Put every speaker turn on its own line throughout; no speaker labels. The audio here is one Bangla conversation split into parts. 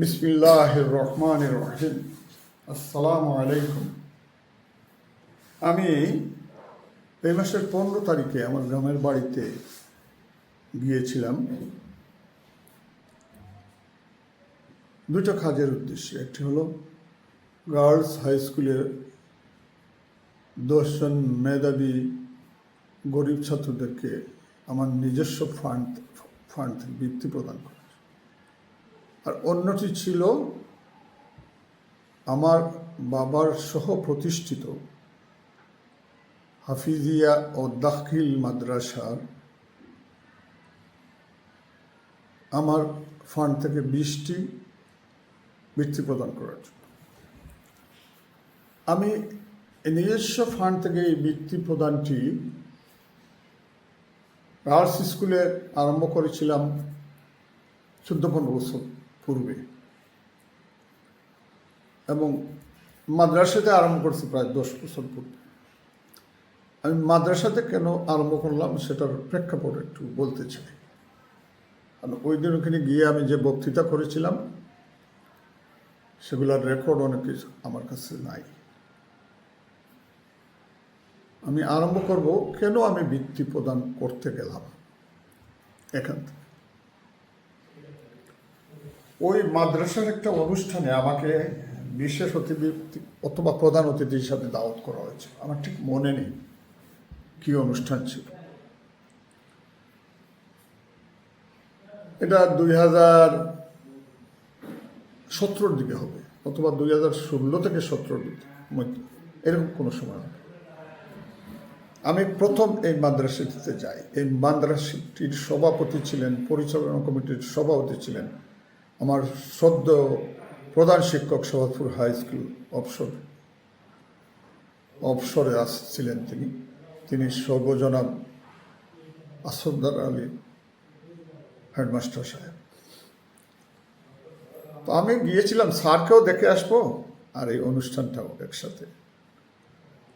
বিসমিল্লাহির রহমানির রহিম। আসসালামু আলাইকুম। আমি এই মাসের 15 তারিখে আমার গ্রামের বাড়িতে গিয়েছিলাম দুটো কাজের উদ্দেশ্যে। একটি হলো গার্লস হাই স্কুলের 10 জন মেধাবী গরিব ছাত্রদেরকে আমার নিজস্ব ফান্ড থেকে বৃত্তি প্রদান করা, আর অন্যটি ছিল আমার বাবার সহ প্রতিষ্ঠিত হাফিজিয়া ও দাখিল মাদ্রাসার আমার ফান্ড থেকে 20টি বৃত্তি প্রদান করার জন্য। আমি নিজস্ব ফান্ড থেকে এই বৃত্তি প্রদানটি গার্লস স্কুলে আরম্ভ করেছিলাম 14-15 বছর পূর্বে, এবং মাদ্রাসাতে আরম্ভ করছি প্রায় 10 বছর পূর্বে। আমি মাদ্রাসাতে কেন আরম্ভ করলাম সেটার প্রেক্ষাপট একটু বলতে চাই। কারণ ওই দিন ওখানে গিয়ে আমি যে বক্তৃতা করেছিলাম সেগুলোর রেকর্ড অনেক কিছু আমার কাছে নাই। আমি আরম্ভ করব কেন আমি বৃত্তি প্রদান করতে গেলাম। এখান থেকে ওই মাদ্রাসার একটা অনুষ্ঠানে আমাকে বিশেষ অতিথি অথবা প্রধান অতিথি হিসাবে দাওয়াত করা হয়েছে। আমার ঠিক মনে নেই কি অনুষ্ঠান ছিল। এটা 2017 দিকে হবে, অথবা 2016 থেকে 17 দিকে মধ্যে, এরকম কোনো সময় হবে। আমি প্রথম এই মাদ্রাসাটিতে যাই। এই মাদ্রাসাটির সভাপতি ছিলেন, পরিচালনা কমিটির সভাপতি ছিলেন আমার সদ্য প্রধান শিক্ষক সভাদপুর হাই স্কুল অবসরে আসছিলেন তিনি সর্বজনাব আসফদার আলী হেডমাস্টার সাহেব। তো আমি গিয়েছিলাম স্যারকেও দেখে আসবো আর এই অনুষ্ঠানটাও একসাথে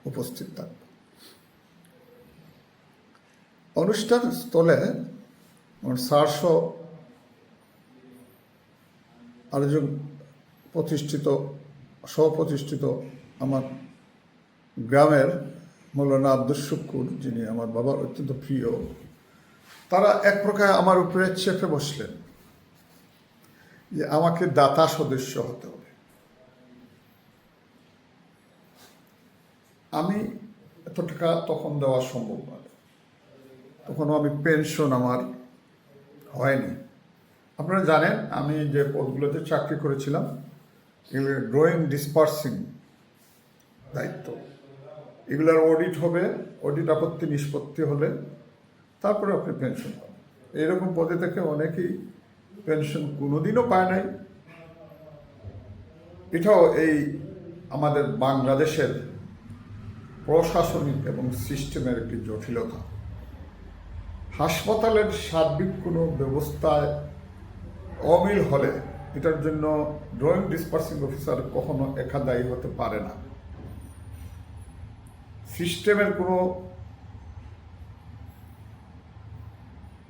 উপস্থিত থাকবো। অনুষ্ঠান স্থলে আমার স্যারসহ আরেকজন সহপ্রতিষ্ঠিত আমার গ্রামের মৌলানা আব্দুল শুকুর, যিনি আমার বাবার অত্যন্ত প্রিয়, তারা এক প্রকার আমার উপরে চেপে বসলেন যে আমাকে দাতা সদস্য হতে হবে। আমি এত টাকা তখন দেওয়া সম্ভব নয়, তখনও আমি পেনশন আমার হয়নি। আপনারা জানেন আমি যে পদগুলোতে চাকরি করেছিলাম এগুলো ড্রয়িং ডিসপার্সিং দায়িত্ব, এগুলোর অডিট হবে, অডিট আপত্তি নিষ্পত্তি হলে তারপরে আপনি পেনশন পাবেন। এইরকম পদে থেকে অনেকেই পেনশন কোনোদিনও পায় নাই। এটাও এই আমাদের বাংলাদেশের প্রশাসনিক এবং সিস্টেমের একটি জটিলতা। হাসপাতালের সার্বিক কোনো ব্যবস্থায় অমিল হলে এটার জন্য ড্রয়িং ডিসপার্সিং অফিসার কখনো একা দায়ী হতে পারে না। সিস্টেমের কোনো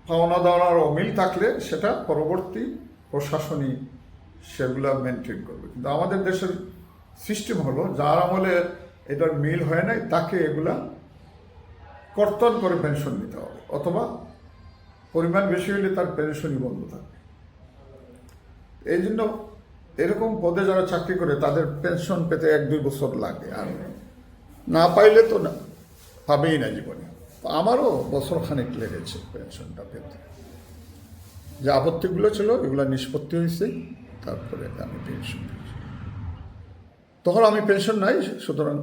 পাওনা দাওয়ার অমিল থাকলে সেটা পরবর্তী প্রশাসনিক সেগুলা মেনটেন করবে। কিন্তু আমাদের দেশের সিস্টেম হলো যার আমলে এটার মিল হয় নাই তাকে এগুলা কর্তন করে পেনশন নিতে হবে, অথবা পরিমাণ বেশি হলে তার পেনশনই বন্ধ থাকবে। এই জন্য এরকম পদে যারা চাকরি করে তাদের পেনশন পেতে 1-2 বছর লাগে, আর না পাইলে তো না পাবেই না জীবনে। আমারও বছরখানেক লেগেছে পেনশনটা পেতে। যে আপত্তিগুলো ছিল এগুলো নিষ্পত্তি হয়েছে, তারপরে আমি পেনশন পেয়েছি। তখন আমি পেনশন নাই, সুতরাং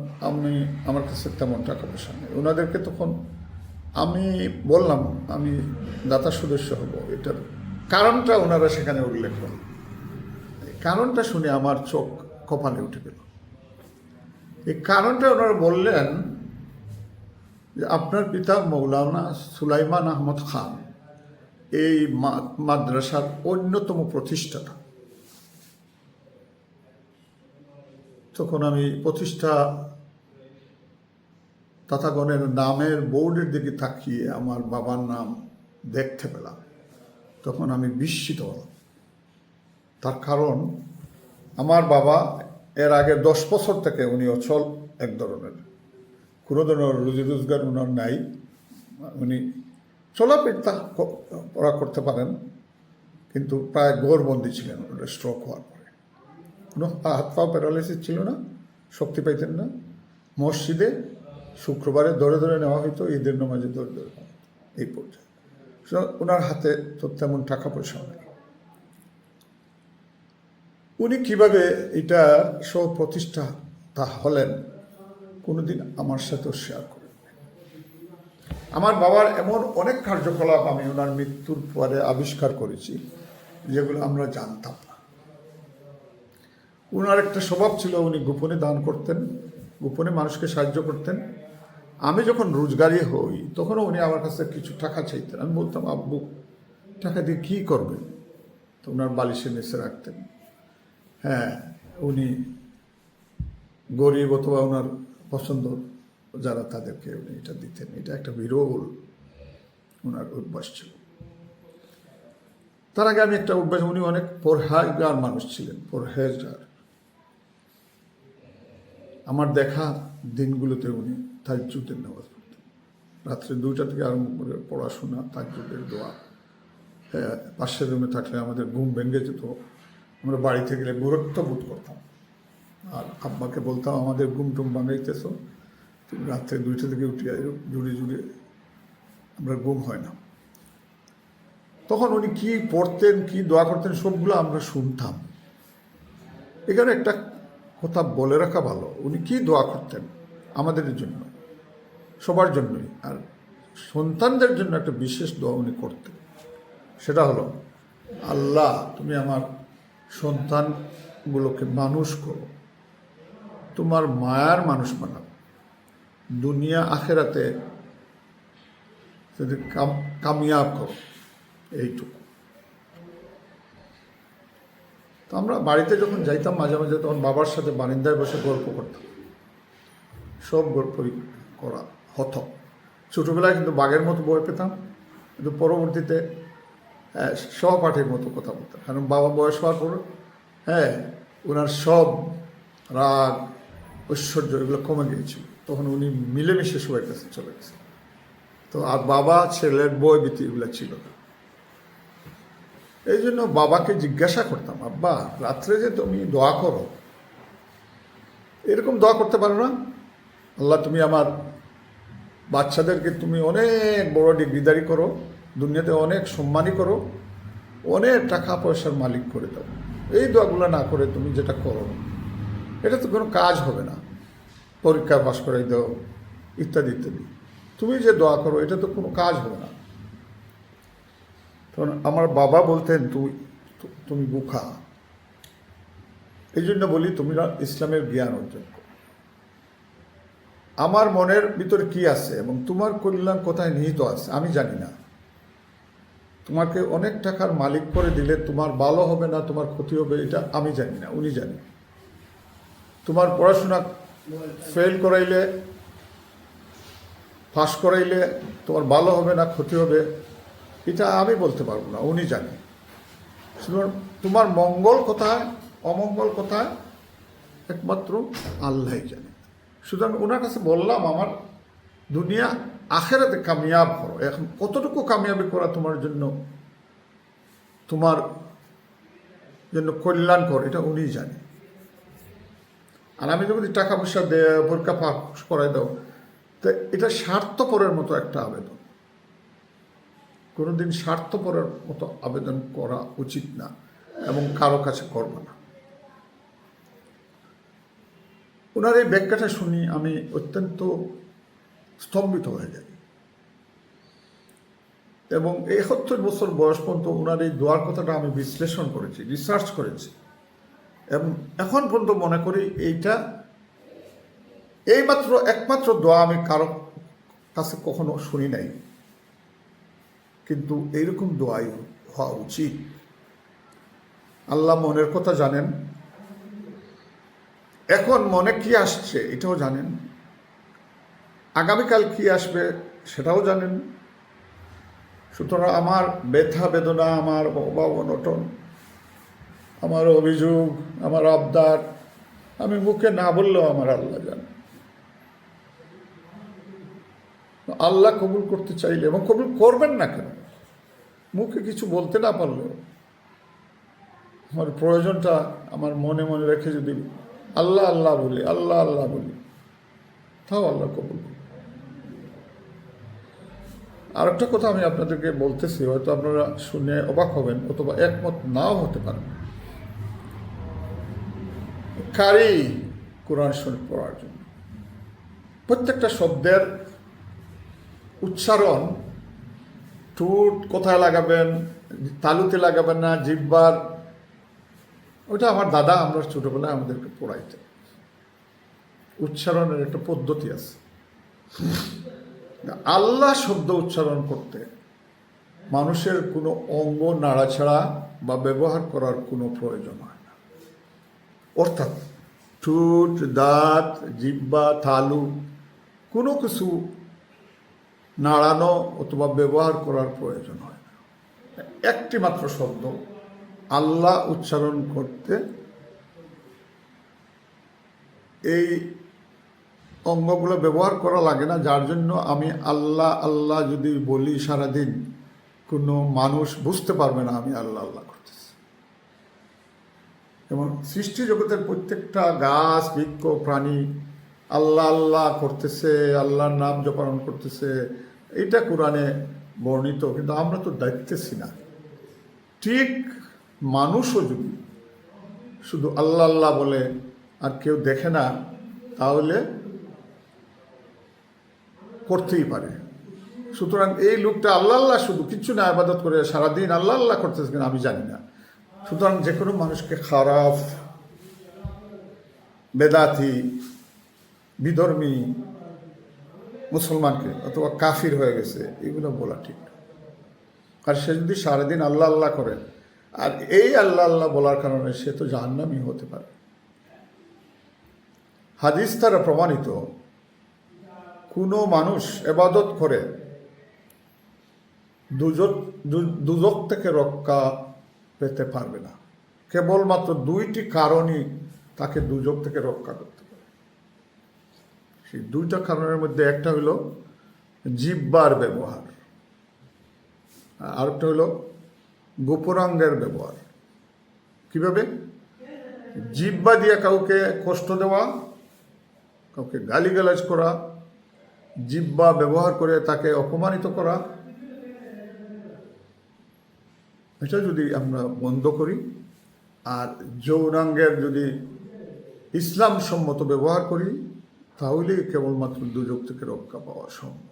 আমার কাছে তেমন টাকা পয়সা নেই। ওনাদেরকে তখন আমি বললাম আমি দাতা সদস্য হব, এটার কারণটা ওনারা সেখানে উল্লেখ করলেন। কারণটা শুনে আমার চোখ কপালে উঠে গেল। এই কারণটা ওনারা বললেন যে আপনার পিতা মৌলানা সুলাইমান আহমদ খান এই মাদ্রাসার অন্যতম প্রতিষ্ঠাতা। তখন আমি প্রতিষ্ঠা তাতাগণের নামের বোর্ডের দিকে তাকিয়ে আমার বাবার নাম দেখতে পেলাম। তখন আমি বিস্মিত হলাম তার কারণ আমার বাবা এর আগে 10 বছর থেকে উনি অচল এক ধরনের, কোনো ধরনের রুজি রোজগার ওনার নাই, উনি চলাফেরা পড়া করতে পারেন কিন্তু প্রায় ঘরবন্দি ছিলেন স্ট্রোক হওয়ার পরে। কোনো হাত পা প্যারালাইসিস ছিল না, শক্তি পাইতেন না। মসজিদে শুক্রবারে ধরে ধরে নেওয়া হইতো, ঈদের নামাজে ধরে ধরে নেওয়া হতো, এই পর্যায়ে। ওনার হাতে তো তেমন টাকা পয়সা নেই। উনি কিভাবে এটা সহ প্রতিষ্ঠাতা হলেন কোনোদিন আমার সাথেও শেয়ার করেন। আমার বাবার এমন অনেক কার্যকলাপ আমি ওনার মৃত্যুর পরে আবিষ্কার করেছি যেগুলো আমরা জানতাম না। ওনার একটা স্বভাব ছিল, উনি গোপনে দান করতেন, গোপনে মানুষকে সাহায্য করতেন। আমি যখন রোজগারি হই তখনও উনি আমার কাছে কিছু টাকা চাইতেন। আমি বলতাম, আব্বু টাকা দিয়ে কী করবেন? তো ওনার বালিশের নিচে রাখতেন। হ্যাঁ, উনি গরিব অথবা ওনার পছন্দ যারা তাদেরকে উনি এটা দিতেন। এটা একটা বিরল ওনার অভ্যাস ছিল। তার আগে আমি একটা অভ্যাস, উনি অনেক পরহেজগার মানুষ ছিলেন, পরহেজগার। আমার দেখা দিনগুলোতে উনি তাহাজ্জুদের নামাজ পড়তেন, রাত্রে 2টা থেকে আরম্ভ করে পড়াশোনা, তাহাজ্জুদের দোয়া। হ্যাঁ, পাশের রুমে থাকলে আমাদের ঘুম ভেঙে যেত, আমরা বাড়িতে গেলে গুরুত্ব বোধ করতাম। আর আব্বাকে বলতাম, আমাদের ঘুম টুম ভাঙাইতেছ, তুমি রাত্রে 2টা থেকে উঠিয়া জুড়ে জুড়ে আমরা ঘুম হয় না। তখন উনি কি পড়তেন, কি দোয়া করতেন, সবগুলো আমরা শুনতাম। এখানে একটা কথা বলে রাখা ভালো, উনি কি দোয়া করতেন আমাদের জন্য, সবার জন্যই। আর সন্তানদের জন্য একটা বিশেষ দোয়া উনি করতেন, সেটা হলো, আল্লাহ তুমি আমার সন্তানগুলোকে মানুষ করো, তোমার মায়ার মানুষ বানাও, দুনিয়া আখেরাতে যদি কামিয়াব করো, এইটুকু। তো আমরা বাড়িতে যখন যাইতাম মাঝে মাঝে, তখন বাবার সাথে বারিন্দায় বসে গল্প করতাম, সব গল্পই করা হতো। ছোটোবেলায় কিন্তু বাঘের মতো ভয় পেতাম, কিন্তু পরবর্তীতে সহপাঠীর মতো কথা বলতাম, কারণ বাবা বয়স হওয়ার পর ওনার সব রাগ ঐশ্বর্য এগুলো কমে গিয়েছিল। তখন উনি মিলেমিশে সবার কাছে চলে গেছে। তো আর বাবা ছেলের বই ভীতি এগুলো ছিল না। এই জন্য বাবাকে জিজ্ঞাসা করতাম, আব্বা রাত্রে যে তুমি দোয়া করো, এরকম দোয়া করতে পারো না? আল্লাহ তুমি আমার বাচ্চাদেরকে তুমি অনেক বড় ডিগ্রিদারি করো, দুনিয়াতে অনেক সম্মানী করো, অনেক টাকা পয়সার মালিক করে দাও। এই দোয়াগুলো না করে তুমি যেটা করো, এটা তো কোনো কাজ হবে না। পরীক্ষা পাশ করাই দাও, ইত্যাদি ইত্যাদি। তুমি যে দোয়া করো এটা তো কোনো কাজ হবে না। তখন আমার বাবা বলতেন, তুমি বুখা। এই জন্য বলি, তোমরা ইসলামের জ্ঞান অর্জন করো। আমার মনের ভিতরে কি আছে এবং তোমার কল্যাণ কোথায় নিহিত আছে আমি জানি না। তোমাকে অনেক টাকার মালিক করে দিলে তোমার ভালো হবে না, তোমার ক্ষতি হবে, এটা আমি জানি না, উনি জানি। তোমার পড়াশোনা ফেল করাইলে, পাস করাইলে তোমার ভালো হবে না, ক্ষতি হবে, এটা আমি বলতে পারবো না, উনি জানে। তোমার মঙ্গল কোথায়, অমঙ্গল কোথায়, একমাত্র আল্লাহই জানে। সুতরাং ওনার কাছে বললাম, আমার দুনিয়া আখেরাতে কামিয়াব করো। এখন কতটুকু কামিয়াবি করা তোমার জন্য কল্যাণকর, এটা উনিই জানে। আর আমি যদি টাকা পয়সা পরীক্ষা পাস করাই দাও, তো এটা স্বার্থপরের মতো একটা আবেদন। কোনোদিন স্বার্থপরের মতো আবেদন করা উচিত না এবং কারো কাছে করবো না। ওনার এই ব্যাখ্যাটা শুনি আমি অত্যন্ত স্তম্ভিত হয়ে যাই। এবং 71 বছর বয়স পর্যন্ত ওনার এই দোয়ার কথাটা আমি বিশ্লেষণ করেছি, রিসার্চ করেছি, এবং এখন পর্যন্ত মনে করি এইটা একমাত্র দোয়া আমি কারো কাছে কখনো শুনি নাই, কিন্তু এইরকম দোয়াই হওয়া উচিত। আল্লাহ মনের কথা জানেন, এখন মনে কি আসছে এটাও জানেন, আগামীকাল কি আসবে সেটাও জানেন। সুতরাং আমার ব্যথা বেদনা, আমার অভাব অনটন, আমার অভিযোগ, আমার আবদার আমি মুখে না বললেও আমার আল্লাহ জানে। আল্লাহ কবুল করতে চাইলে, এবং কবুল করবেন না কেন, মুখে কিছু বলতে না পারলেও আমার প্রয়োজনটা আমার মনে মনে রেখে যদি আল্লাহ আল্লাহ বলি, আল্লাহ আল্লাহ বলি, তাও আল্লাহ কবুল করবে। আর একটা কথা আমি আপনাদেরকে বলতেছি, হয়তো আপনারা শুনে অবাক হবেন অথবা একমত নাও হতে পারেন। কারি কোরআন শরীফ পড়ার জন্য প্রত্যেকটা শব্দের উচ্চারণ, ঠোঁট কোথায় লাগাবেন, তালুতে লাগাবেন না জিহ্বার, ওটা আমার দাদা আমরা ছোটবেলায় আমাদেরকে পড়াইতে। উচ্চারণের একটা পদ্ধতি আছে। আল্লাহ শব্দ উচ্চারণ করতে মানুষের কোনো অঙ্গ নাড়াছাড়া বা ব্যবহার করার কোনো প্রয়োজন হয় না। অর্থাৎ ঠোঁট, দাঁত, জিহ্বা, তালু কোনো কিছু নাড়ানো অথবা ব্যবহার করার প্রয়োজন হয় না। একটি মাত্র শব্দ আল্লাহ উচ্চারণ করতে এই অঙ্গগুলো ব্যবহার করা লাগে না, যার জন্য আমি আল্লাহ আল্লাহ যদি বলি সারাদিন কোনো মানুষ বুঝতে পারবে না আমি আল্লাহ আল্লাহ করতেছি। এবং সৃষ্টি জগতের প্রত্যেকটা গাছ, বৃক্ষ, প্রাণী আল্লাহ আল্লাহ করতেছে, আল্লাহর নাম জপারণ করতেছে, এটা কোরআনে বর্ণিত, কিন্তু আমরা তো দেখতেছি না। ঠিক মানুষও যদি শুধু আল্লাহ আল্লাহ বলে আর কেউ দেখে না, তাহলে করতেই পারে। সুতরাং এই লোকটা আল্লাহ আল্লাহ শুধু কিচ্ছু না ইবাদত করে সারাদিন আল্লাহ আল্লাহ করতেছে কিনা আমি জানি না। সুতরাং যে কোনো মানুষকে খারাপ, বেদাতি, বিধর্মী, মুসলমানকে অথবা কাফির হয়ে গেছে এগুলো বলা ঠিক না। আর সে যদি সারাদিন আল্লাহ আল্লাহ করে আর এই আল্লাহ আল্লাহ বলার কারণে সে তো জাহান্নামী হতে পারে। হাদিস দ্বারা প্রমাণিত কোনো মানুষ ইবাদত করে দুজক থেকে রক্ষা পেতে পারবে না। কেবলমাত্র দুইটি কারণই তাকে দুজক থেকে রক্ষা করতে পারে। সেই দুইটা কারণের মধ্যে একটা হলো জিহ্বার ব্যবহার, আরেকটা হলো গোপনাঙ্গের ব্যবহার। কিভাবে? জিহ্বা দিয়ে কাউকে কষ্ট দেওয়া, কাউকে গালিগালাজ করা, জিহ্বা ব্যবহার করে তাকে অপমানিত করা, এটা যদি আমরা বন্ধ করি আর যৌনাঙ্গের যদি ইসলাম সম্মত ব্যবহার করি, তাহলে কেবলমাত্র দুজক থেকে রক্ষা পাওয়া সম্ভব।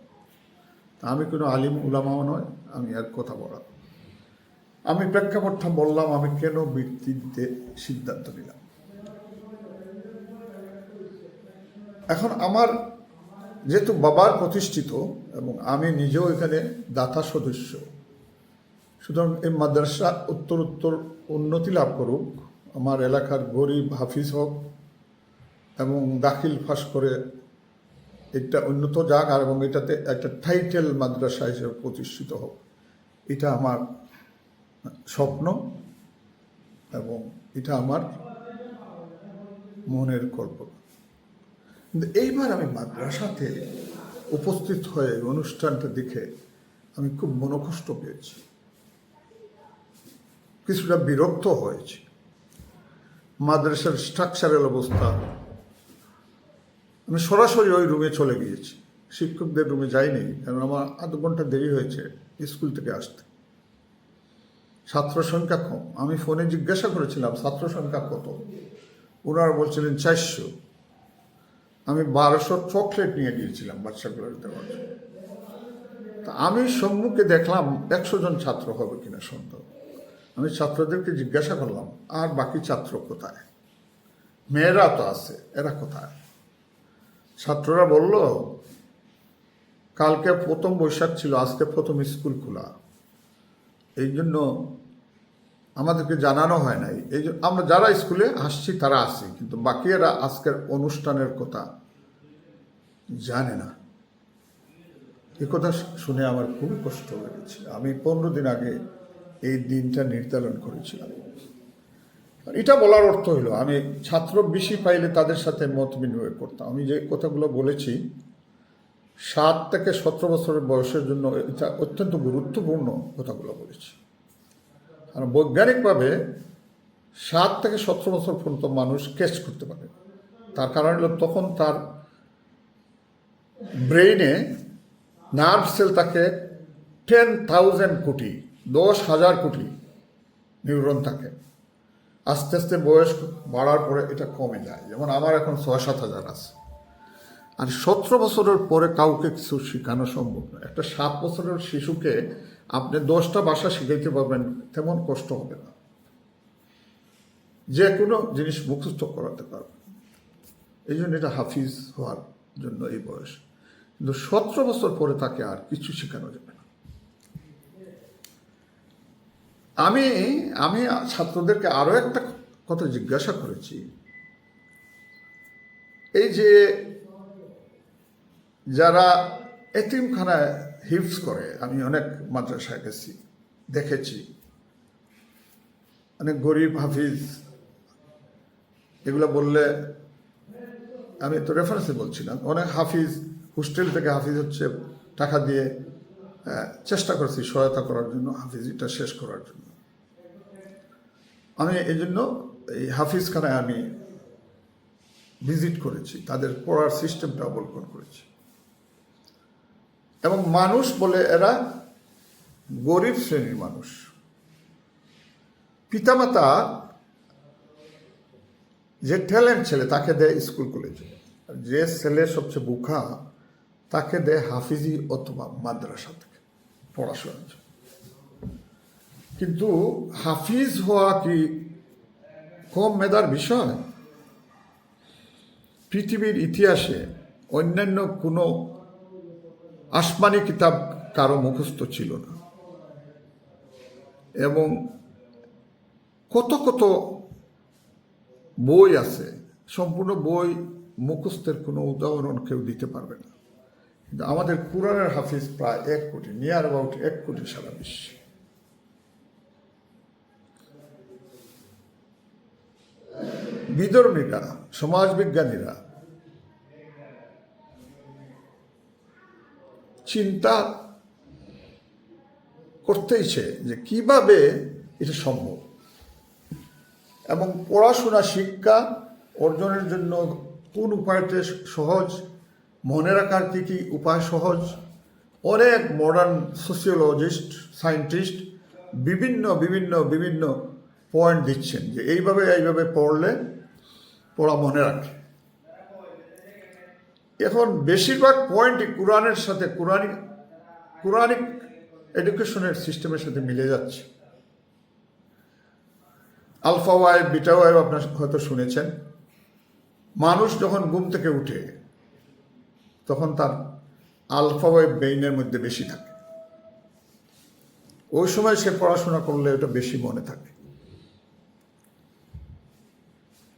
আমি কোনো আলিম উলামাও নয়, আমি আর কথা বলা, আমি প্রেক্ষাপটটা বললাম আমি কেন বৃত্তি দিতে সিদ্ধান্ত নিলাম। এখন আমার যেহেতু বাবার প্রতিষ্ঠিত এবং আমি নিজেও এখানে দাতা সদস্য, সুতরাং এই মাদ্রাসা উত্তর উন্নতি লাভ করুক, আমার এলাকার গরিব হাফিজ হোক এবং দাখিল ফাঁস করে এটা উন্নত যাক, আর এবং এটাতে একটা টাইটেল মাদ্রাসা হিসেবে প্রতিষ্ঠিত হোক, এটা আমার স্বপ্ন এবং এটা আমার মনের কল্পনা। কিন্তু এইবার আমি মাদ্রাসাতে উপস্থিত হয়ে অনুষ্ঠানটা দেখে আমি খুব মনোকষ্ট পেয়েছি, কিছুটা বিরক্ত হয়েছি। মাদ্রাসার স্ট্রাকচারাল অবস্থা, আমি সরাসরি ওই রুমে চলে গিয়েছি, শিক্ষকদের রুমে যাইনি, কারণ আমার আধ ঘন্টা দেরি হয়েছে স্কুল থেকে আসতে। ছাত্র সংখ্যা কম, আমি ফোনে জিজ্ঞাসা করেছিলাম ছাত্র সংখ্যা কত, ওনারা বলছিলেন 400। আমি 1200 চকলেট নিয়ে গিয়েছিলাম বাচ্চাগুলোর দেওয়ার জন্য। তা আমি সম্মুখে দেখলাম 100 জন ছাত্র হবে কিনা সন্দেহ। আমি ছাত্রদেরকে জিজ্ঞাসা করলাম, আর বাকি ছাত্র কোথায়? মেয়েরা তো আছে, এরা কোথায়? ছাত্ররা বলল, কালকে প্রথম বৈশাখ ছিল, আজকে প্রথম স্কুল খোলা, এই জন্য আমাদেরকে জানানো হয় নাই। এই জন্য আমরা যারা স্কুলে আসছি তারা আসি, কিন্তু বাকিরা আজকের অনুষ্ঠানের কথা জানে না। এ কথা শুনে আমার খুবই কষ্ট লেগেছে। আমি 15 দিন আগে এই দিনটা নির্ধারণ করেছিলাম, এটা বলার অর্থ হইল আমি ছাত্র বেশি পাইলে তাদের সাথে মত বিনিময় করতাম। আমি যে কথাগুলো বলেছি 7 থেকে 17 বছরের বয়সের জন্য এটা অত্যন্ত গুরুত্বপূর্ণ কথাগুলো বলেছি। আর বৈজ্ঞানিকভাবে 7 থেকে 17 বছর পর্যন্ত মানুষ ক্যাচ করতে পারে। তার কারণ হলো তখন তার ব্রেইনে নার্ভ সেল থাকে 10,000 কোটি, 10,000 কোটি নিউরন থাকে। আস্তে আস্তে বয়স বাড়ার পরে এটা কমে যায়, যেমন আমার এখন 6-7 হাজার আছে। আর 17 বছরের পরে কাউকে কিছু শেখানো সম্ভব নয়। একটা 7 বছরের শিশুকে আপনি 10টা ভাষা শিখাইতে পারবেন, তেমন কষ্ট হবে না। যে কোনো জিনিস মুখস্থ করাতে পারবেন। এই জন্য এটা হাফিজ হওয়ার জন্য এই বয়স। কিন্তু 17 বছর পরে তাকে আর কিছু শেখানো যাবে না। আমি ছাত্রদেরকে আরো একটা কথা জিজ্ঞাসা করেছি, এই যে যারা এতিমখানায় হিফজ করে, আমি অনেক মাদ্রাসায় গেছি, দেখেছি অনেক গরিব হাফিজ। এগুলো বললে আমি তো রেফারেন্সে বলছিলাম, অনেক হাফিজ হোস্টেল থেকে হাফিজ হচ্ছে টাকা দিয়ে চেষ্টা করেছি সহায়তা করার জন্য, হাফিজটা শেষ করার জন্য। আমি এই জন্য এই হাফিজখানায় আমি ভিজিট করেছি, তাদের পড়ার সিস্টেমটা অবলোকন করেছি। এবং মানুষ বলে এরা গরিব শ্রেণীর মানুষ। পিতামাতা যে ট্যালেন্ট ছেলে তাকে দেয় স্কুল কলেজে, যে ছেলে সবচেয়ে বোকা তাকে দেয় হাফিজি অথবা মাদ্রাসা থেকে পড়াশোনার জন্য। কিন্তু হাফিজ হওয়া কি কম মেধার বিষয়? পৃথিবীর ইতিহাসে অন্যান্য কোনো আসমানি কিতাব কারো মুখস্থ ছিল না, এবং কত কত বই আছে, সম্পূর্ণ বই মুখস্থের কোনো উদাহরণ কেউ দিতে পারবে না। কিন্তু আমাদের কুরআনের হাফিজ প্রায় 1 কোটি, নিয়ার অ্যাবাউট 1 কোটি সারা বিশ্বে। বিধর্মীরা, সমাজবিজ্ঞানীরা চিন্তা করতেইছে যে কিভাবে এটা সম্ভব, এবং পড়াশোনা শিক্ষা অর্জনের জন্য কোন উপায়টা সহজ, মনে রাখার কী কী উপায় সহজ। অনেক মডার্ন সোশিওলজিস্ট, সায়েন্টিস্ট বিভিন্ন বিভিন্ন বিভিন্ন পয়েন্ট দিচ্ছেন যে এইভাবে পড়লে পড়া মনে রাখে। এখন বেশিরভাগ পয়েন্টই কোরআনের সাথে কোরআনিক এডুকেশনের সিস্টেমের সাথে মিলে যাচ্ছে। আলফা ওয়াইভ, বিটা ওয়াইভ আপনার হয়তো শুনেছেন। মানুষ যখন ঘুম থেকে উঠে তখন তার আলফা ওয়াইভ ব্রেইনের মধ্যে বেশি থাকে, ওই সময় সে পড়াশোনা করলে ওটা বেশি মনে থাকে।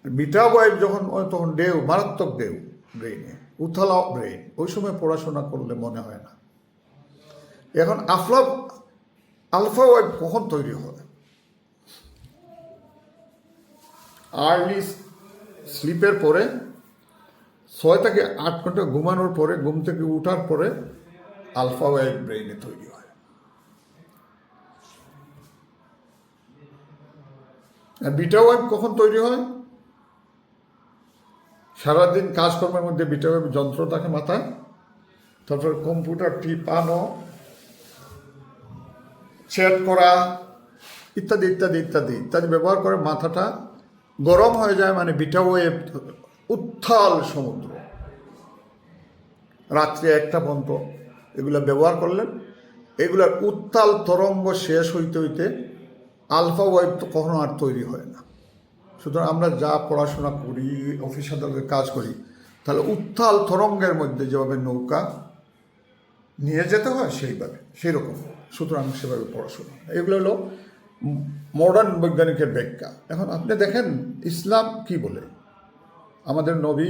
বিটা ওয়াইভ যখন তখন মারাত্মক ঢেউ ব্রেইনে, উথালা ব্রেইন, ওই সময় পড়াশোনা করলে মনে হয় না। এখন আলফা ওয়াইভ কখন তৈরি হয়? আর্লি স্লিপের পরে 6 থেকে 8 ঘন্টা ঘুমানোর পরে, ঘুম থেকে উঠার পরে আলফা ওয়াইভ ব্রেইনে তৈরি হয়। আর বিটা ওয়াইভ কখন তৈরি হয়? সারাদিন কাজকর্মের মধ্যে বিটা ওয়াইভ যন্ত্র থাকে মাথায়, তারপর কম্পিউটার টিপানো, চ্যাট করা ইত্যাদি ইত্যাদি ইত্যাদি ইত্যাদি ব্যবহার করে মাথাটা গরম হয়ে যায়। মানে বিটা ওয়েভ উত্তাল সমুদ্র, রাত্রে 1টা পর্যন্ত এগুলো ব্যবহার করলেন। এগুলার উত্তাল তরঙ্গ শেষ হইতে হইতে আলফা ওয়েভ তো কখনো আর তৈরি হয় না। সুতরাং আমরা যা পড়াশোনা করি, অফিস আদালতে কাজ করি, তাহলে উত্তাল তরঙ্গের মধ্যে যেভাবে নৌকা নিয়ে যেতে হয় সেই রকম। সুতরাং সেভাবে পড়াশোনা, এগুলো হলো মডার্ন বৈজ্ঞানিকের ব্যাখ্যা। এখন আপনি দেখেন ইসলাম কি বলে। আমাদের নবী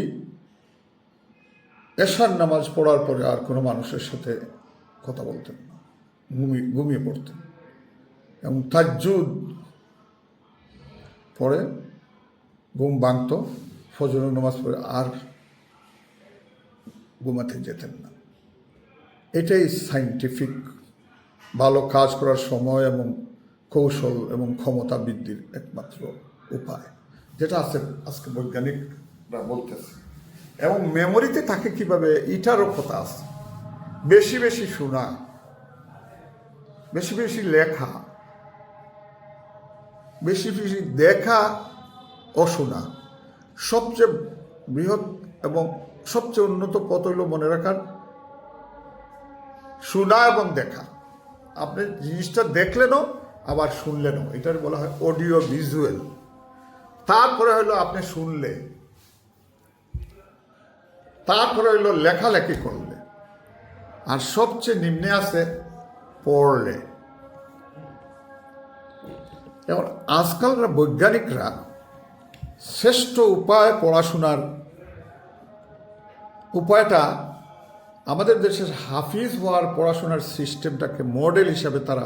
এশার নামাজ পড়ার পরে আর কোনো মানুষের সাথে কথা বলতেন না, ঘুমিয়ে পড়তেন। এবং তাজ্জুদ পরে ঘুম ভাঙত, ফজরের নামাজ পড়ে আর ঘুমাতে যেতেন না। এটাই সাইন্টিফিক ভালো কাজ করার সময় এবং কৌশল এবং ক্ষমতা বৃদ্ধির একমাত্র উপায়, যেটা আজকে বৈজ্ঞানিকরা বলতেছে। এবং মেমোরিতে থাকে কিভাবে, এটারও কথা আছে। বেশি বেশি শোনা, বেশি বেশি লেখা, বেশি বেশি দেখা ও শোনা সবচেয়ে বৃহৎ এবং সবচেয়ে উন্নত পথ হইল মনে রাখার শোনা এবং দেখা। আপনি জিনিসটা দেখলেনও আবার শুনলেনও, এটার বলা হয় অডিও ভিজুয়াল। তারপরে হলো আপনি শুনলে, তারপরে হইল লেখালেখি করলে, আর সবচেয়ে নিম্নে আছে পড়লে। এবং আজকালকার বৈজ্ঞানিকরা শ্রেষ্ঠ উপায় পড়াশোনার উপায়টা আমাদের দেশের হাফিজ হওয়ার পড়াশোনার সিস্টেমটাকে মডেল হিসাবে তারা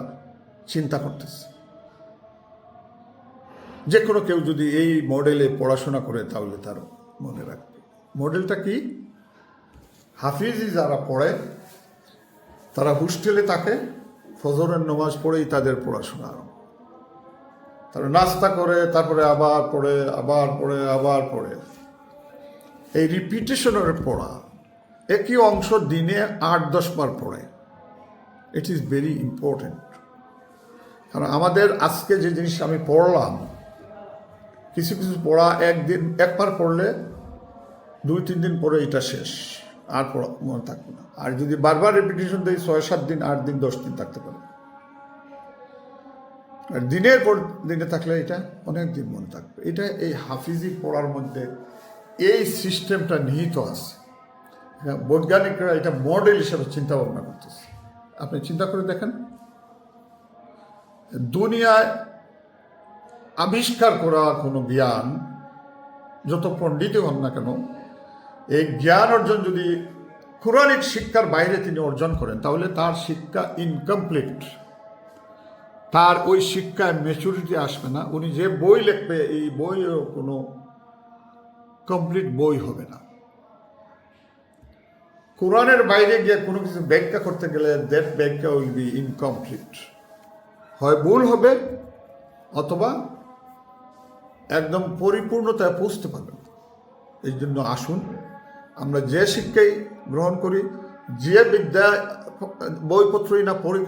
চিন্তা করতেছে। যে কোনো কেউ যদি এই মডেলে পড়াশোনা করে তাহলে তার মনে রাখবে। মডেলটা কি? হাফিজি যারা পড়ে তারা হোস্টেলে থাকে, ফজরের নামাজ পড়েই তাদের পড়াশোনা আরম্ভ। তারা নাস্তা করে, তারপরে আবার পড়ে, আবার পড়ে, আবার পড়ে। এই রিপিটেশনের পড়া, একই অংশ দিনে 8-10 বার পড়ে। It is very important. কারণ আমাদের আজকে যে জিনিস আমি পড়লাম, কিছু কিছু পড়া একবার পড়লে 2-3 দিন পরে এটা শেষ, আর পড়া মনে থাকবে না। আর যদি বারবার রিপিটেশন দেয় 6-7 দিন, 8 দিন, 10 দিন থাকতে পারে। আর দিনের পর দিনে থাকলে এটা অনেক দিন মনে থাকবে। এটা এই হাফিজি পড়ার মধ্যে এই সিস্টেমটা নিহিত আছে। বৈজ্ঞানিকরা এটা মডেল হিসেবে চিন্তা ভাবনা করতেছে। আপনি চিন্তা করে দেখেন, দুনিয়ায় আবিষ্কার করা কোনো জ্ঞান, যত পণ্ডিতই হন না কেন, এই জ্ঞান অর্জন যদি কোরআনিক শিক্ষার বাইরে তিনি অর্জন করেন, তাহলে তার শিক্ষা ইনকমপ্লিট। তার ওই শিক্ষায় ম্যাচুরিটি আসবে না। উনি যে বই লিখবে, এই বইও কোনো কমপ্লিট বই হবে না। কোরআনের বাইরে গিয়ে কোনো কিছু ব্যাখ্যা করতে গেলে দ্যাট ব্যাখ্যা উইল বি ইনকমপ্লিট। হয় ভুল হবে, অথবা একদম পরিপূর্ণতায় পৌঁছতে পারবেন। এই জন্য আসুন আমরা যে শিক্ষাই গ্রহণ করি, যে বিদ্যা বইপত্রই না পড়ি,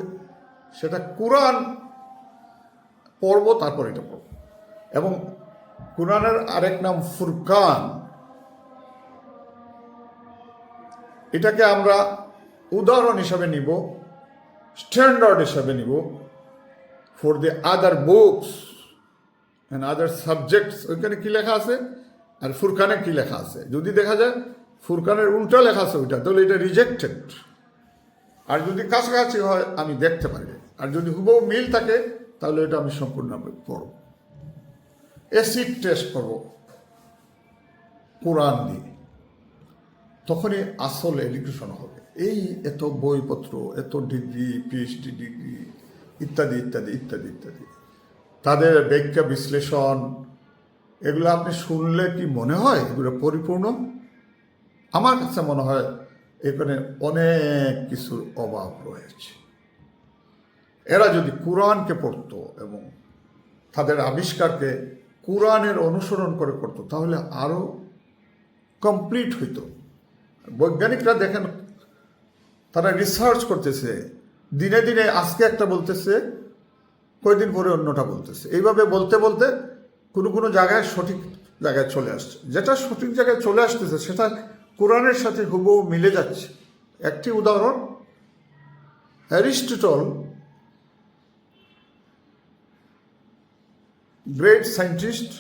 সেটা কোরআন পড়ব, তারপর এটা পড়ব। এবং কোরআনের আরেক নাম ফুরকান। এটাকে আমরা উদাহরণ হিসাবে নিব, স্ট্যান্ডার্ড হিসাবে নিব for the other books and other subjects. ওইখানে কী লেখা আছে আর ফুরকানে কী লেখা আছে। যদি দেখা যায় ফুরকানের উল্টা লেখা আছে ওইটা, তাহলে এটা রিজেক্টেড। আর যদি কাছাকাছি হয় আমি দেখতে পারি, আর যদি হুবহু মিল থাকে তাহলে এটা আমি সম্পূর্ণভাবে পড়ব। অ্যাসিড টেস্ট করব কোরআন দিয়ে, তখনই আসল এডুকেশন হবে। এই এত বইপত্র, এত ডিগ্রি, পিএইচডি ডিগ্রি ইত্যাদি ইত্যাদি ইত্যাদি ইত্যাদি, তাদের ব্যাখ্যা বিশ্লেষণ, এগুলো আপনি শুনলে কি মনে হয় এগুলো পরিপূর্ণ? আমার কাছে মনে হয় এখানে অনেক কিছুর অভাব রয়েছে। এরা যদি কোরআনকে পড়তো এবং তাদের আবিষ্কারকে কোরআনের অনুসরণ করে করতো, তাহলে আরও কমপ্লিট হইতো। বৈজ্ঞানিকরা দেখেন, তারা রিসার্চ করতেছে দিনে দিনে, আজকে একটা বলতেছে, কয়েকদিন পরে অন্যটা বলতেছে। এইভাবে বলতে বলতে কোনো কোনো জায়গায় সঠিক জায়গায় চলে আসছে। যেটা সঠিক জায়গায় চলে আসতেছে সেটা কোরআনের সাথে হুবহু মিলে যাচ্ছে। একটি উদাহরণ, অ্যারিস্টটল, গ্রেট সায়েন্টিস্ট,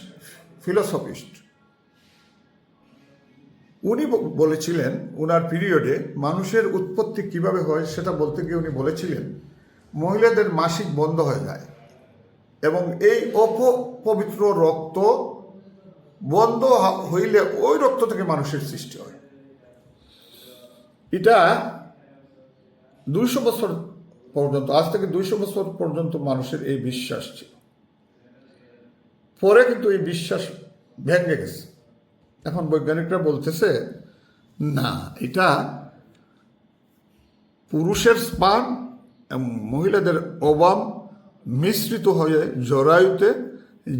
ফিলোসফিস্ট, উনি বলেছিলেন ওনার পিরিয়ডে মানুষের উৎপত্তি কিভাবে হয় সেটা বলতে গিয়ে উনি বলেছিলেন মহিলাদের মাসিক বন্ধ হয়ে যায় এবং এই অপবিত্র রক্ত বন্ধ হইলে ওই রক্ত থেকে মানুষের সৃষ্টি হয়। এটা 200 বছর পর্যন্ত, আজ থেকে 200 বছর পর্যন্ত মানুষের এই বিশ্বাস ছিল। পরে কিন্তু এই বিশ্বাস ভেঙে গেছে। এখন বৈজ্ঞানিকরা বলতেছে না, এটা পুরুষের স্পার্ম এবং মহিলাদের ওভাম মিশ্রিত হয়ে জরায়ুতে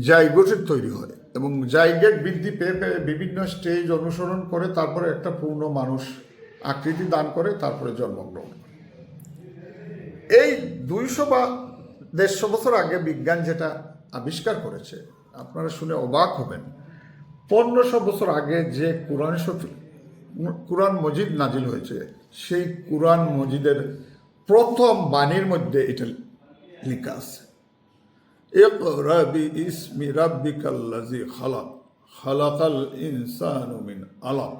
জাইগোটের তৈরি হয় এবং জাইগেট বৃদ্ধি পেয়ে পেয়ে বিভিন্ন স্টেজ অনুসরণ করে তারপরে একটা পূর্ণ মানুষ আকৃতি দান করে, তারপরে জন্মগ্রহণ করে। এই 200 বা 150 বছর আগে বিজ্ঞান যেটা আবিষ্কার করেছে, আপনারা শুনে অবাক হবেন। 1500 বছর আগে যে কুরআন মজিদ নাজিল হয়েছে, সেই কুরআন মজিদের প্রথম বাণীর মধ্যে এটা লেখা আছে, ইকরা বিইসমি রাব্বিকাল্লাযী খালাক খালাকাল ইনসানা মিন আলাক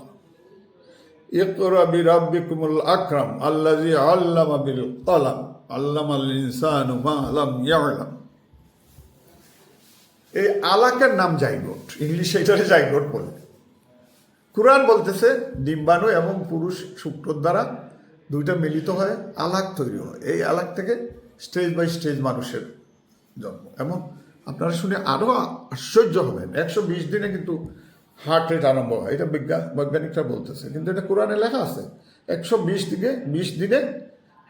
ইকরা বিরাব্বিকুমুল আকরাম আল্লাযী আল্লামা বিল কলম আল্লামাল ইনসানু মা লাম ইয়ালাম। এই আলাকের নাম জাইগোট, ইংলিশে এটারে জাইগোট বলে। কুরআন বলতেছে ডিম্বাণু এবং পুরুষ শুক্রর দ্বারা দুইটা মিলিত হয় আলাক তৈরি হয়। এই আলাক থেকে স্টেজ বাই স্টেজ মানুষের জন্ম। এবং আপনারা শুনে আরও আশ্চর্য হবেন, 120 দিনে কিন্তু হার্ট রেট আরম্ভ হয়। এটা বৈজ্ঞানিকরা বলতেছে, কিন্তু এটা কোরআনে লেখা আছে 120 দিনে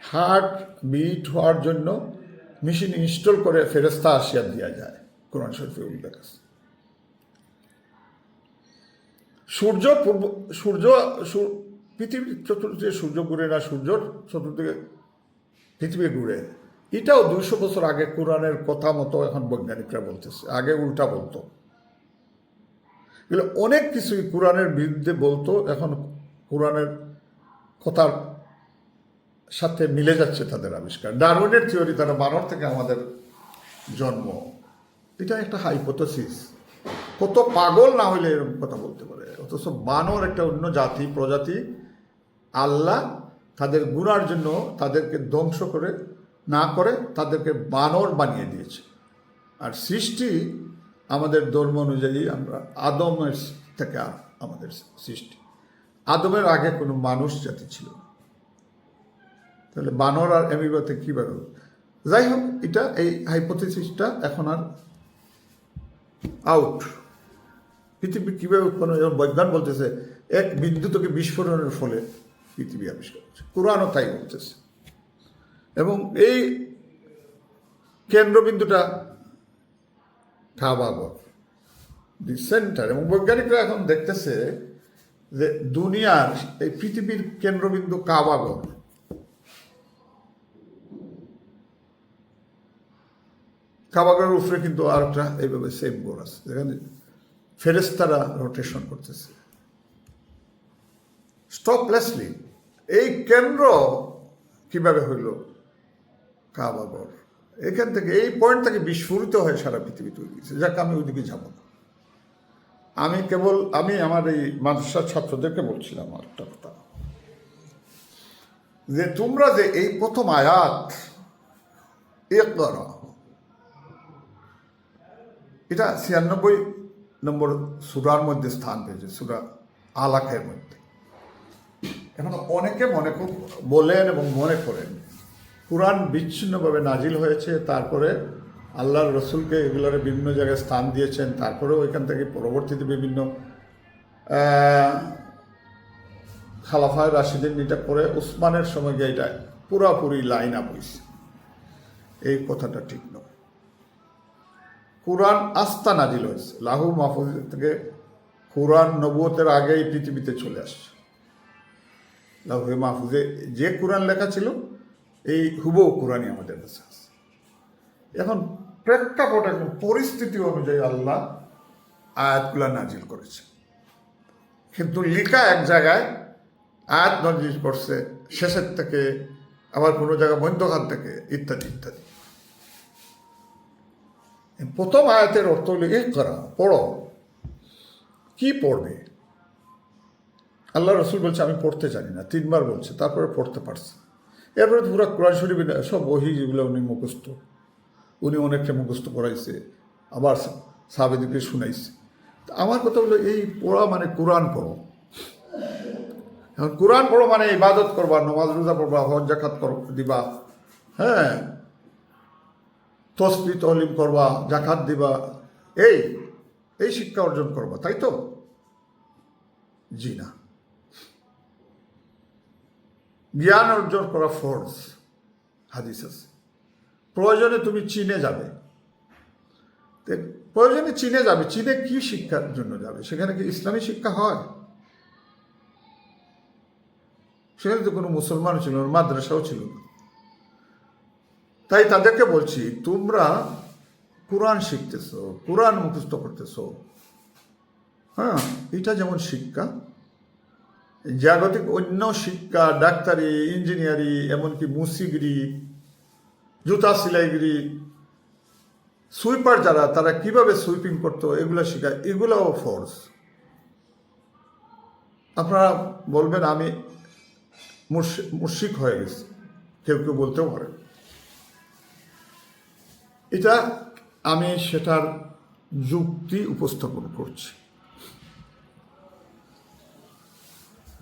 হার্ট বিট হওয়ার জন্য মেশিন ইনস্টল করে ফেরেস্তা আসিয়া দেওয়া যায়, কোরআন শরীফে উল্লেখ আছে। পৃথিবীর চতুর্দিকে সূর্য ঘুরে না, সূর্যর চতুর্দিকে পৃথিবী ঘুরে। এটাও 200 বছর আগে কোরআনের কথা মতো এখন বৈজ্ঞানিকরা বলতেছে, আগে উল্টা বলতো। এগুলো অনেক কিছুই কোরআনের বিরুদ্ধে বলতো, এখন কোরআনের কথার সাথে মিলে যাচ্ছে তাদের আবিষ্কার। ডারউইনের থিওরি, তারা বানর থেকে আমাদের জন্ম, এটা একটা হাইপোথেসিস। কত পাগল না হইলে এরকম কথা বলতে পারে? অথচ বানর একটা অন্য জাতি, প্রজাতি। আল্লাহ তাদের গুনার জন্য তাদেরকে ধ্বংস করে না করে তাদেরকে বানর বানিয়ে দিয়েছে। আর সৃষ্টি আমাদের ধর্ম অনুযায়ী আমরা আদমের থেকে আমাদের সৃষ্টি। আদমের আগে কোনো মানুষ জাতি ছিল না, তাহলে বানর আর অ্যামিবাতে কীভাবে? যাই হোক, এটা এই হাইপোথেসিসটা এখন আর আউট। পৃথিবী কীভাবে উৎপন্ন, যেমন বৈজ্ঞান বলতেছে 1 বিন্দু থেকে বিস্ফোরণের ফলে পৃথিবী আবিষ্কার হচ্ছে, কোরআনও তাই বলতেছে। এবং এই কেন্দ্রবিন্দুটা কাবাগর, দি সেন্টার। এবং বৈজ্ঞানিকরা এখন দেখতেছে যে দুনিয়ার এই পৃথিবীর কেন্দ্রবিন্দু কাবাগর। কাবাগরের উপরে কিন্তু আর একটা এইভাবে সেম গোল আছে, যেখানে ফেরেশতারা রোটেশন করতেছে স্টপলেসলি। এই কেন্দ্র কিভাবে হইল? কাবাগর। এখান থেকে, এই পয়েন্ট থেকে বিস্ফোরিত হয়ে সারা পৃথিবী তৈরি হয়েছে। যাক, আমি ওইদিকে যাব না। আমি আমার এই মাদ্রাসার ছাত্রদেরকে বলছিলাম একটা কথা, যে তোমরা যে এই প্রথম আয়াত ইকরা, এটা 96 নম্বর সূরার মধ্যে স্থান পেয়েছে, সূরা আলাকের মধ্যে। এখন অনেকে বলেন এবং মনে করেন কুরআন বিচ্ছিন্নভাবে নাজিল হয়েছে, তারপরে আল্লাহর রসুলকে এগুলোর বিভিন্ন জায়গায় স্থান দিয়েছেন, তারপরেও এখান থেকে পরবর্তীতে বিভিন্ন খালাফায়ে রাশিদিন এটা করে উসমানের সময় গিয়ে এটা পুরাপুরি লাইন আপ হয়েছে। এই কথাটা ঠিক নয়। কুরআন আস্থা নাজিল হয়েছে, লাহু মাহফুজ থেকে কুরআন নবুয়তের আগেই পৃথিবীতে চলে আসছে। লাহু মাহফুজে যে কুরআন লেখা ছিল, এই হুবহু কুরআনই আমাদের কাছে আছে। এখন প্রেক্ষাপট, এখন পরিস্থিতি অনুযায়ী আল্লাহ আয়াতগুলা নাজিল করেছে, কিন্তু লেখা এক জায়গায়, আয়াত নাজিল করছে শেষের থেকে, আবার কোনো জায়গায় মধ্যখান থেকে, ইত্যাদি ইত্যাদি। প্রথম আয়াতের অর্থ হলো ইকরা, পড়ো। কি পড়বে? আল্লাহ রসুল বলছে আমি পড়তে জানি না, 3 বার বলছে, তারপরে পড়তে পারছে। এরপরে পুরো কোরআন শরীফ সব ওহী যেগুলো উনি মুখস্থ, উনি অনেকটা মুখস্থ করাইছে, আবার সাহাবীদেরকে শুনাইছে। আমার কথা হলো, এই পড়া মানে কোরআন পড়ো। এখন কোরআন পড়ো মানে ইবাদত করবা, নামাজ রোজা পড়বা, হজ যাকাত দিবা, হ্যাঁ, তসবিহ তহলিম করবা, জাকাত দিবা। এই এই শিক্ষা অর্জন করবো, তাই তো? জি না, জ্ঞান অর্জন করা ফরজ। হাদিস আছে, প্রয়োজনে তুমি চীনে যাবে, প্রয়োজনে চীনে যাবে। চীনে কি শিক্ষার জন্য যাবে? সেখানে কি ইসলামী শিক্ষা হয়? সেখানে তো কোনো মুসলমান ছিল না, মাদ্রাসাও ছিল না। তাই তাদেরকে বলছি, তোমরা কোরআন শিখতেছ, কোরআন মুখস্থ করতেছ, হ্যাঁ, এটা যেমন শিক্ষা, জাগতিক অন্য শিক্ষা, ডাক্তারি, ইঞ্জিনিয়ারিং, এমনকি মুসিগিরি, জুতা সিলাইগিরি, সুইপার যারা, তারা কিভাবে সুইপিং করতো এগুলো শেখায়, এগুলোও ফরজ। আপনারা বলবেন আমি মুশরিক হয়ে গেছি, কেউ কেউ বলতেও পারে। এটা আমি সেটার যুক্তি উপস্থাপন করছি।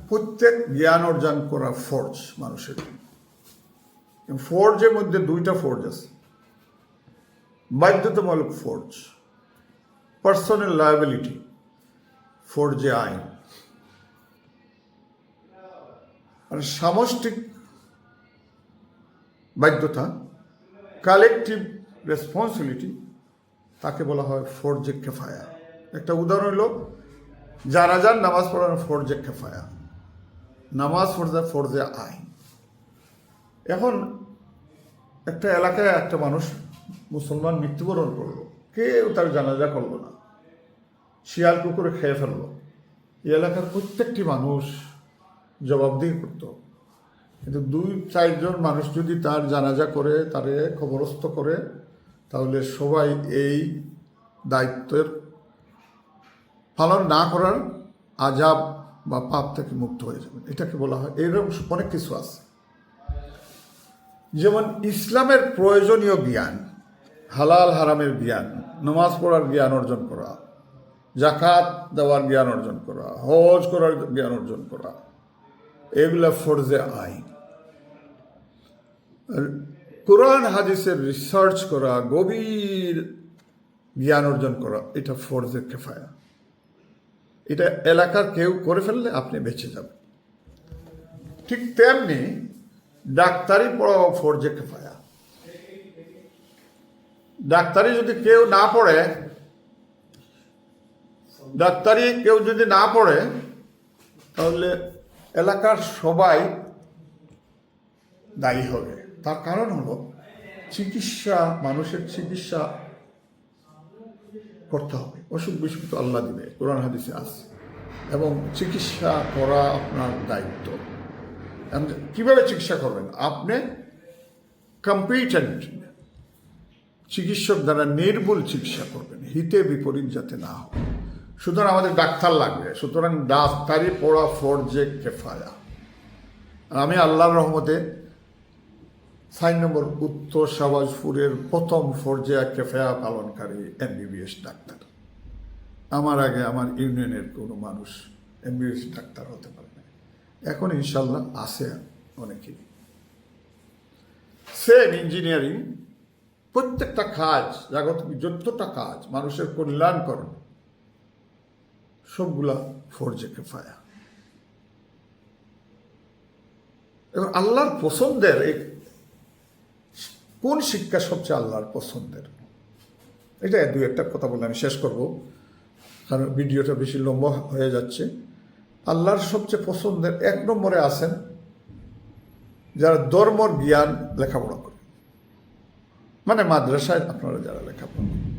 প্রত্যেক জ্ঞান অর্জন করা ফরজ মানুষের। ফরজের মধ্যে দুইটা ফরজ আছে, বাধ্যতামূলক ফরজ, পার্সোনাল লায়াবিলিটি, ফরজে আইন, মানে সামষ্টিক বাধ্যতা, কালেকটিভ রেসপন্সিবিলিটি, তাকে বলা হয় ফরজে কেফায়া। একটা উদাহরণ হলো জানাজার নামাজ পড়ানো ফরজে কেফায়া, নামাজ ফরজে আইন। এখন একটা এলাকায় একটা মানুষ মুসলমান মৃত্যুবরণ করলো, কেউ তার জানাজা করলো না, শিয়াল কুকুরে খেয়ে ফেললো, এই এলাকার প্রত্যেকটি মানুষ জবাবদিহি করতো। কিন্তু 2-4 জন মানুষ যদি তার জানাজা করে, তারে খবরস্থ করে, তাহলে সবাই এই দায়িত্বের পালন না করার আযাব বা পাপ থেকে মুক্ত হয়ে যাবে। এটাকে বলা হয়, এরকম অনেক কিছু আছে। যেমন ইসলামের প্রয়োজনীয় জ্ঞান, হালাল হারামের জ্ঞান, নামাজ পড়ার জ্ঞান অর্জন করা, জাকাত দেওয়ার জ্ঞান অর্জন করা, হজ করার জ্ঞান অর্জন করা, এগুলা ফরজে আইন। কোরআন হাদিসের রিসার্চ করা, গভীর জ্ঞান অর্জন করা, এটা ফরজে কেফায়া। এটা এলাকার কেউ করে ফেললে আপনি বেঁচে যাবেন। ঠিক তেমনি ডাক্তারি পড়াও ফরজে কেফায়া। ডাক্তারি যদি কেউ না পড়ে, ডাক্তারি কেউ যদি না পড়ে, তাহলে এলাকার সবাই দায়ী হবে। তার কারণ হলো চিকিৎসা, মানুষের চিকিৎসা করতে হবে। অসুখ বিসুখ তো আল্লাহ দিবে, কোরআন হাদিসে আছে, এবং চিকিৎসা করা আপনার দায়িত্ব। কিভাবে চিকিৎসা করবেন? আপনি কম্পিটেন্ট চিকিৎসক দ্বারা নির্ভুল চিকিৎসা করবেন, হিতে বিপরীত যাতে না হয়। সুতরাং আমাদের ডাক্তার লাগবে, সুতরাং ডাক্তারি পড়া ফরজে কেফায়া। আমি আল্লাহর রহমতে 4 নম্বর উত্তর শাহবাজপুরের প্রথম ফরজে কেফায়া পালনকারী MBBS ডাক্তার। আমার আগে আমার ইউনিয়নের কোনো মানুষ MBBS ডাক্তার হতে পারে না। এখন ইনশাল্লাহ আছে অনেকেই। সেম ইঞ্জিনিয়ারিং, প্রত্যেকটা কাজ, জাগতিক যতটা কাজ মানুষের কল্যাণকরণ, সবগুলা ফরজে কেফায়া। এবং আল্লাহর পছন্দের কোন শিক্ষা সবচেয়ে আল্লাহর পছন্দের? এটা 2-1টা কথা বলে আমি শেষ করব, কারণ ভিডিওটা বেশি লম্বা হয়ে যাচ্ছে। আল্লাহর সবচেয়ে পছন্দের 1 নম্বরে আছেন যারা ধর্মর জ্ঞান লেখাপড়া করে, মানে মাদ্রাসায় আপনারা যারা লেখাপড়া করেন।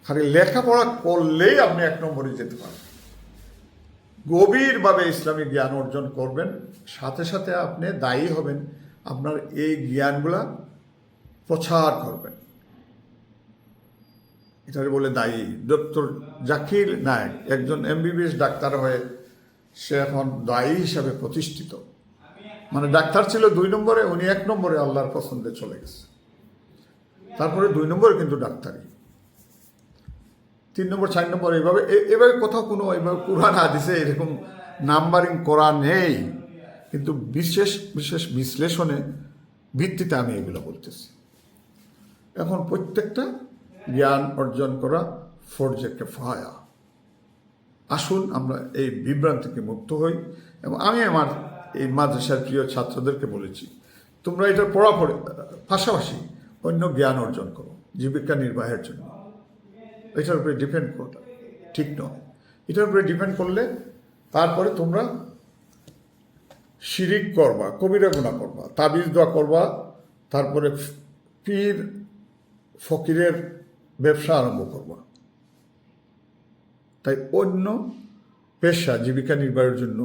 খালি লেখাপড়া করলেই আপনি 1 নম্বরে যেতে পারেন। গভীরভাবে ইসলামী জ্ঞান অর্জন করবেন, সাথে সাথে আপনি দায়ী হবেন, আপনার এই জ্ঞানগুলা প্রচার করবেন। এটাকে বলে দায়ী। ডক্টর জাকির নায়েক একজন MBBS ডাক্তার হয়ে সে এখন দায়ী হিসাবে প্রতিষ্ঠিত। মানে ডাক্তার ছিল 2 নম্বরে, উনি 1 নম্বরে আল্লাহর পছন্দে চলে গেছে। তারপরে 2 নম্বরে কিন্তু ডাক্তারি, 3 নম্বর 4 নম্বর, এভাবে কোথাও কোনো এভাবে কুরআন হাদিসে এরকম নাম্বারিং করা নেই, কিন্তু বিশেষ বিশেষ বিশ্লেষণে ভিত্তিতে আমি এগুলো বলতেছি। এখন প্রত্যেকটা জ্ঞান অর্জন করা ফরজে কেফায়া। আসুন আমরা এই বিভ্রান্তি থেকে মুক্ত হই। এবং আমি আমার এই মাদ্রাসার প্রিয় ছাত্রদেরকে বলেছি, তোমরা এটার পড়াপড়ি পাশাপাশি অন্য জ্ঞান অর্জন করো জীবিকা নির্বাহের জন্য। এটার উপরে ডিপেন্ড করা ঠিক নয়। এটার উপরে ডিপেন্ড করলে তারপরে তোমরা শিরিক করবা, কবিরা গুনাহ করবা, তাবিজ দোয়া করবা, তারপরে পীর ফকিরের ব্যবসা আরম্ভ করবা। তাই অন্য পেশা জীবিকা নির্বাহের জন্য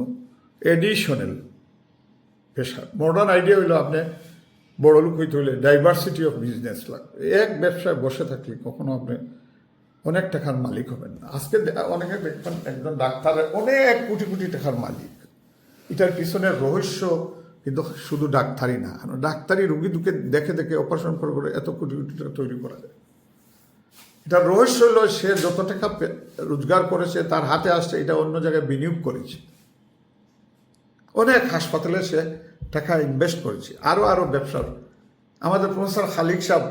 এডিশনাল পেশা, মডার্ন আইডিয়া হইলো আপনি বড় লোক হইতে হলে ডাইভার্সিটি অফ বিজনেস লাগবে। এক ব্যবসায় বসে থাকলে কখনো আপনি অনেক টাকার মালিক হবেন না। আজকে অনেকে দেখবেন একজন ডাক্তারের অনেক কোটি কোটি টাকার মালিক। এটার পিছনের রহস্য কিন্তু শুধু ডাক্তারি না, ডাক্তারি রুগী দুকে দেখে দেখে অপারেশন করে করে এত কোটি কোটি টাকা তৈরি করা যায়। এটার রহস্য হলো সে যত টাকা রোজগার করেছে তার হাতে আসছে, এটা অন্য জায়গায় বিনিয়োগ করেছে। অনেক হাসপাতালে সে টাকা ইনভেস্ট করেছে, আরো আরো ব্যবসার। আমাদের প্রফেসর খালিক সাহেব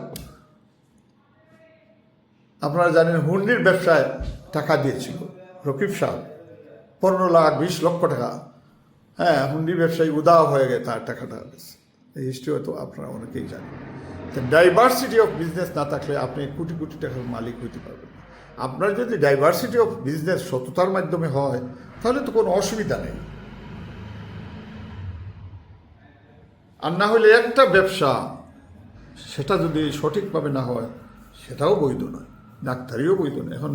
আপনারা জানেন হুন্ডির ব্যবসায় টাকা দিয়েছিল। রকিব সাহেব 15 লাখ 20 লক্ষ টাকা, হ্যাঁ, হুন্ডির ব্যবসায়ী উদাও হয়ে গেছে, তার টাকাটা এই হিস্ট্রি হয়তো আপনারা অনেকেই জানেন। ডাইভার্সিটি অফ বিজনেস না থাকলে আপনি কোটি কোটি টাকার মালিক হইতে পারবেন। আপনার যদি ডাইভার্সিটি অফ বিজনেস সততার মাধ্যমে হয় তাহলে তো কোনো অসুবিধা নেই। আর না হলে একটা ব্যবসা সেটা যদি সঠিকভাবে না হয় সেটাও বৈধ নয়, ডাক্তারিও বৈধ নয়। এখন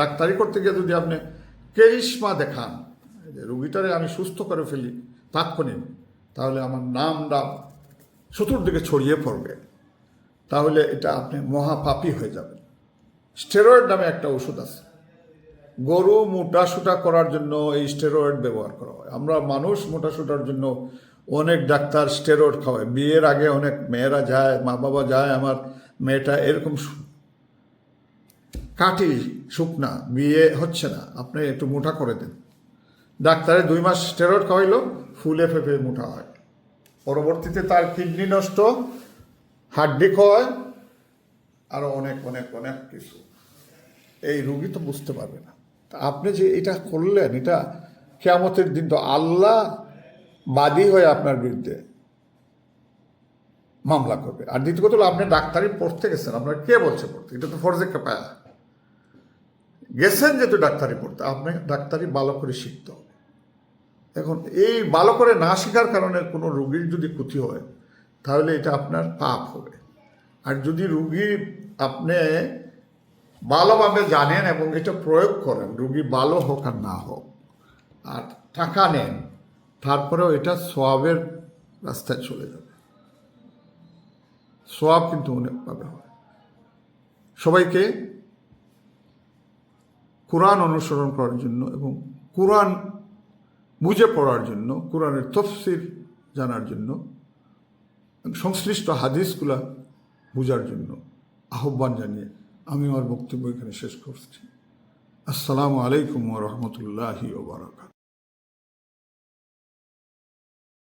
ডাক্তারি করতে গিয়ে যদি আপনি কেরিশমা দেখান, রুগীটারে আমি সুস্থ করে ফেলি তাৎক্ষণিক, তাহলে আমার নামটা চতুর্দিকে ছড়িয়ে পড়বে, তাহলে এটা আপনি মহাপাপী হয়ে যাবেন। স্টেরয়েড নামে একটা ওষুধ আছে, গরু মোটাসোটা করার জন্য এই স্টেরয়েড ব্যবহার করা হয়। আমরা মানুষ মোটাসোটার জন্য অনেক ডাক্তার স্টেরয়েড খাওয়ায়। বিয়ের আগে অনেক মেয়েরা যায়, মা বাবা যায়, আমার মেয়েটা এরকম কাটি শুকনা, বিয়ে হচ্ছে না, আপনি একটু মোটা করে দেন। ডাক্তারে 2 মাস স্টেরয়েড খাওয়াইলো, ফুলে ফেপে মোটা হয়। পরবর্তীতে তার কিডনি নষ্ট, হাড্ডি ক্ষয়, আরো অনেক অনেক অনেক কিছু। এই রুগী তো বুঝতে পারবে না। তা আপনি যে এটা করলেন, এটা কিয়ামতের দিন তো আল্লাহ বাদী হয়ে আপনার বিরুদ্ধে মামলা করবে। আর দ্বিতীয় কথা হলো আপনি ডাক্তারি পড়তে গেছেন, আপনার কে বলছে পড়তে? এটা তো ফরজে কেফায়া। গেছেন যেহেতু ডাক্তারি পড়তে, আপনি ডাক্তারি ভালো করে শিখতে হবে। এখন এই ভালো করে না শেখার কারণে কোনো রুগীর যদি ক্ষতি হয় তাহলে এটা আপনার পাপ হবে। আর যদি রুগী আপনি ভালোভাবে জানেন এবং এটা প্রয়োগ করেন, রুগী ভালো হোক আর না হোক, আর টাকা নেন, তারপরেও এটা সওয়াবের রাস্তায় চলে যাবে। সওয়াব কিন্তু অনেকভাবে হয়। সবাইকে কোরআন অনুসরণ করার জন্য এবং কোরআন বুঝে পড়ার জন্য, কোরআনের তফসির জানার জন্য, সংশ্লিষ্ট হাদিসগুলা বুঝার জন্য আহ্বান জানিয়ে আমি আমার বক্তব্য এখানে শেষ করছি। আসসালামু আলাইকুম ওয়া রাহমাতুল্লাহি ওয়া বারাকাতুহু।